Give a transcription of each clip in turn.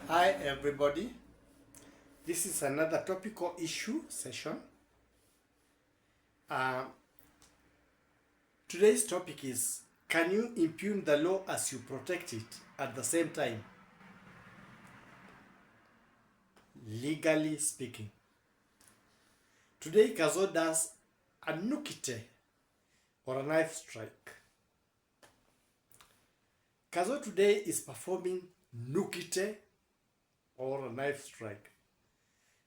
Hi everybody, this is another topical issue session. Uh, Today's topic is, can you impugn the law as you protect it at the same time? Legally speaking. Today KADZO does a NUKITE or a knife strike. KADZO today is performing NUKITE or a knife strike.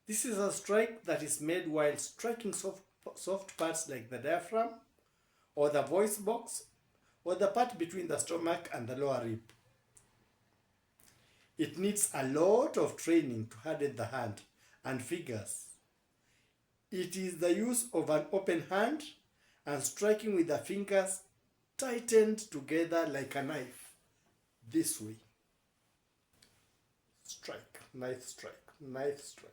This is a strike that is made while striking soft parts like the diaphragm or the voice box or the part between the stomach and the lower rib. It needs a lot of training to harden the hand and fingers. It is the use of an open hand and striking with the fingers tightened together like a knife. This way. Strike, knife strike, knife strike.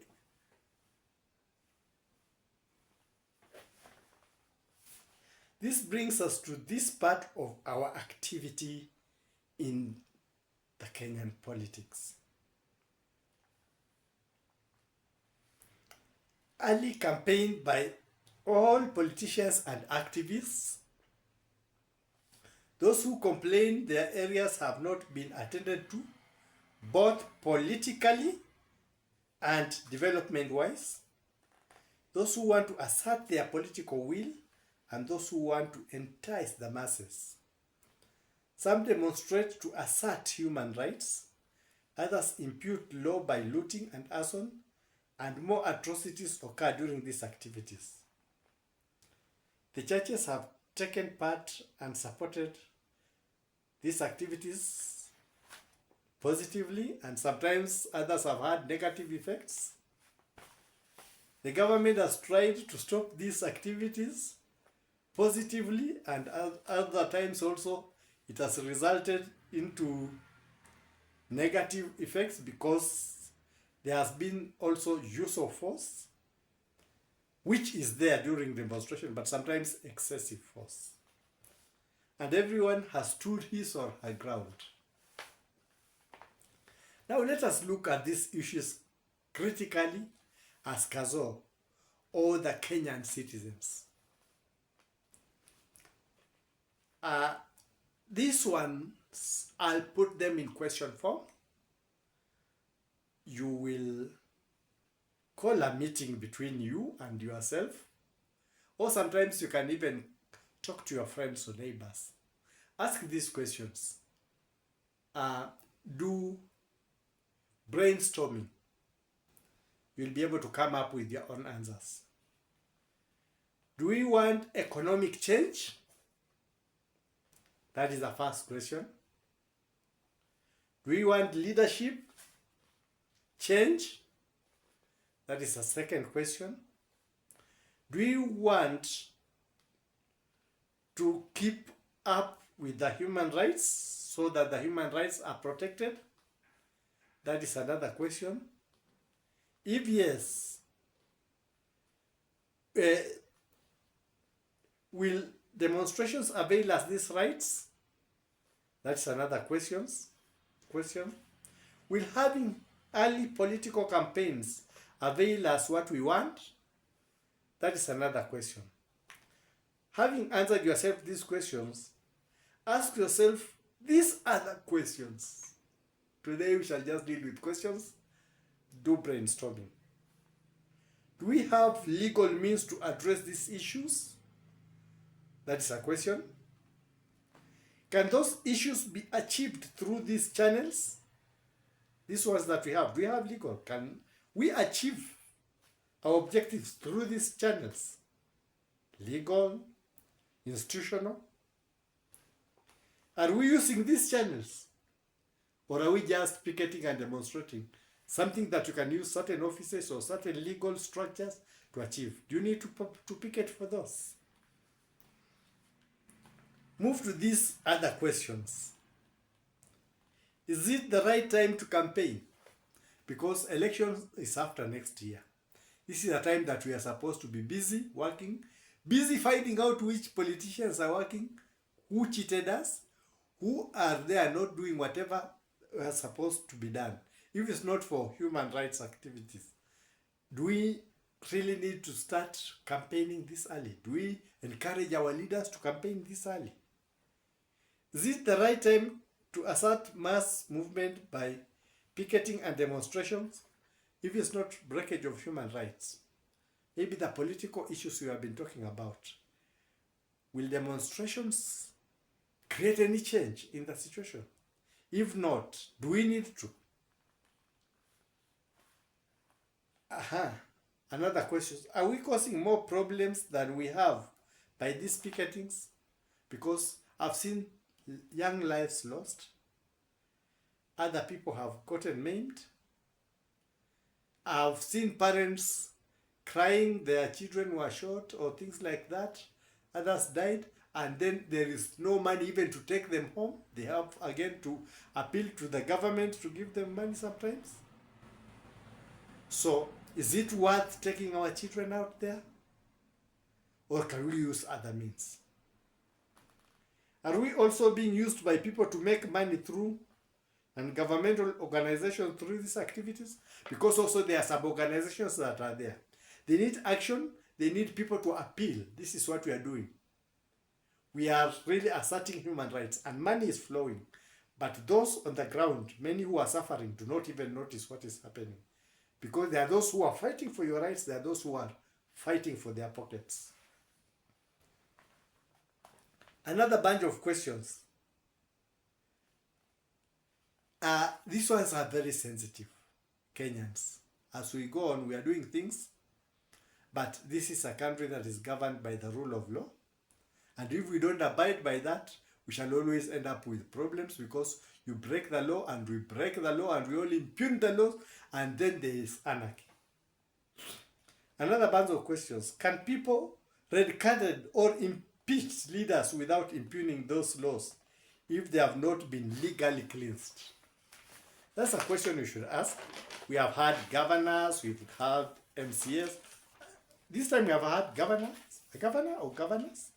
This brings us to this part of our activity in the Kenyan politics. Early campaign by all politicians and activists. Those who complain their areas have not been attended to, both politically and development-wise. Those who want to assert their political will and those who want to entice the masses. Some demonstrate to assert human rights, others impute law by looting and arson, and more atrocities occur during these activities. The churches have taken part and supported these activities positively, and sometimes others have had negative effects. The government has tried to stop these activities positively, and other times also it has resulted into negative effects because there has been also use of force, which is there during demonstration, but sometimes excessive force. And everyone has stood his or her ground. Now let us look at these issues critically as KADZO or the Kenyan citizens. These ones, I'll put them in question form. You will call a meeting between you and yourself, or sometimes you can even talk to your friends or neighbors. Ask these questions. Do brainstorming. You'll be able to come up with your own answers. Do we want economic change? That is the first question. Do we want leadership change? That is the second question. Do we want to keep up with the human rights so that the human rights are protected? That is another question. If yes, will demonstrations avail us these rights? That's another question. Will having early political campaigns avail us what we want? That is another question. Having answered yourself these questions, ask yourself these other questions. Today we shall just deal with questions. Do brainstorming. Do we have legal means to address these issues? That is a question. Can those issues be achieved through these channels? These ones that we have. Do we have legal? Can we achieve our objectives through these channels? Legal, institutional. Are we using these channels? Or are we just picketing and demonstrating? Something that you can use certain offices or certain legal structures to achieve. Do you need to picket for those? Move to these other questions. Is it the right time to campaign? Because elections is after next year. This is a time that we are supposed to be busy working, busy finding out which politicians are working, who cheated us, who are there not doing whatever was supposed to be done. if it's not for human rights activities, do we really need to start campaigning this early? Do we encourage our leaders to campaign this early? Is it the right time to assert mass movement by picketing and demonstrations if it's not breakage of human rights? Maybe the political issues we have been talking about. Will demonstrations create any change in the situation? If not, do we need to? Another question, are we causing more problems than we have by these picketings? Because I've seen young lives lost. Other people have gotten maimed. I've seen parents crying their children were shot or things like that. Others died, and then there is no money even to take them home. They have again to appeal to the government to give them money sometimes. So is it worth taking our children out there? Or can we use other means? Are we also being used by people to make money through and governmental organizations through these activities? Because also there are sub-organizations that are there. They need action. They need people to appeal. This is what we are doing. We are really asserting human rights, and money is flowing. But those on the ground, many who are suffering, do not even notice what is happening. Because there are those who are fighting for your rights, there are those who are fighting for their pockets. Another bunch of questions. These ones are very sensitive, Kenyans. As we go on, we are doing things, but this is a country that is governed by the rule of law. And if we don't abide by that, we shall always end up with problems, because you break the law and we break the law and we all impugn the laws, and then there is anarchy. Another bunch of questions. Can people red-carded or impeach leaders without impugning those laws if they have not been legally cleansed? That's a question we should ask. We have had governors, we've had MCS. This time we have had governors, a governor or governors.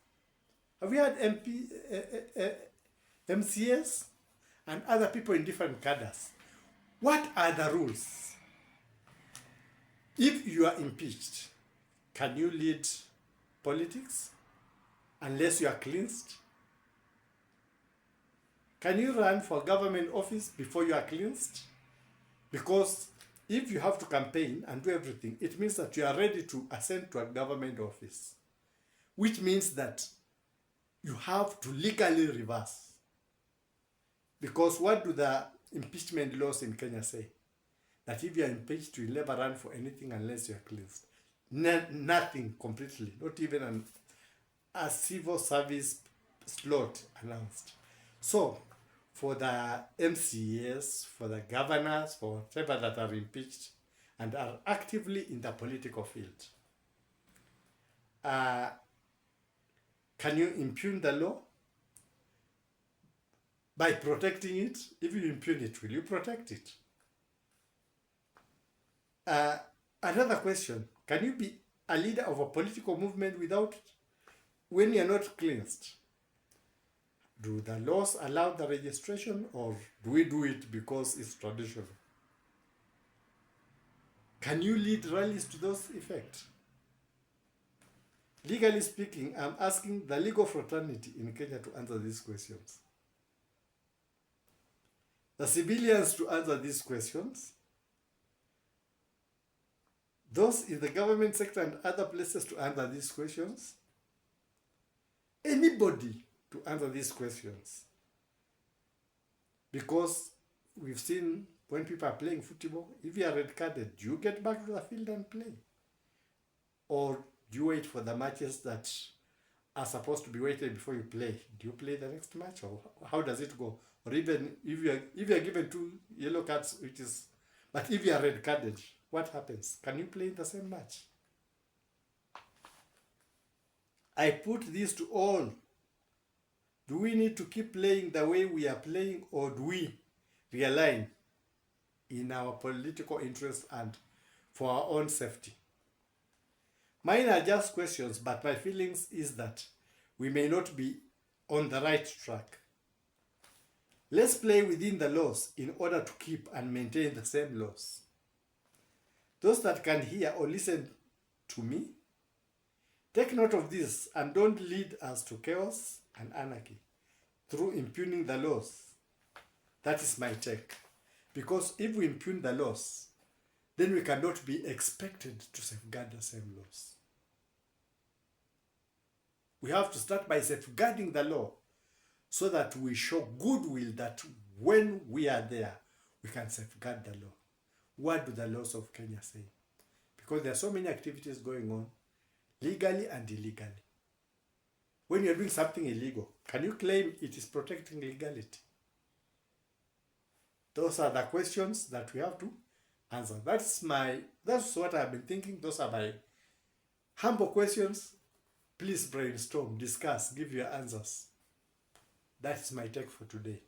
Have we had MCS and other people in different cadres? What are the rules? If you are impeached, can you lead politics unless you are cleansed? Can you run for government office before you are cleansed? Because if you have to campaign and do everything, it means that you are ready to ascend to a government office, which means that you have to legally reverse. Because what do the impeachment laws in Kenya say? That if you are impeached, you will never run for anything unless you are cleansed. Nothing completely, not even a civil service slot announced. So, for the MCAs, for the governors, for whatever that are impeached and are actively in the political field, can you impugn the law? By protecting it. If you impugn it, will you protect it? Another question, can you be a leader of a political movement when you're not cleansed? Do the laws allow the registration, or do we do it because it's traditional? Can you lead rallies to those effects? Legally speaking, I'm asking the legal fraternity in Kenya to answer these questions. The civilians to answer these questions. Those in the government sector and other places to answer these questions. Anybody to answer these questions. Because we've seen when people are playing football, if you are red-carded, do you get back to the field and play? Or do you wait for the matches that are supposed to be waited before you play? Do you play the next match, or how does it go? Or even if you are given 2 yellow cards, but if you are red-carded, what happens? Can you play in the same match? I put this to all. Do we need to keep playing the way we are playing, or do we realign in our political interests and for our own safety? Mine are just questions, but my feelings is that we may not be on the right track. Let's play within the laws in order to keep and maintain the same laws. Those that can hear or listen to me, take note of this and don't lead us to chaos and anarchy through impugning the laws. That is my take. Because if we impugn the laws, then we cannot be expected to safeguard the same laws. We have to start by safeguarding the law so that we show goodwill that when we are there, we can safeguard the law. What do the laws of Kenya say? Because there are so many activities going on, legally and illegally. When you're doing something illegal, can you claim it is protecting legality? Those are the questions that we have to answer. That's what I've been thinking. Those are my humble questions. Please brainstorm, discuss, give your answers. That's my take for today.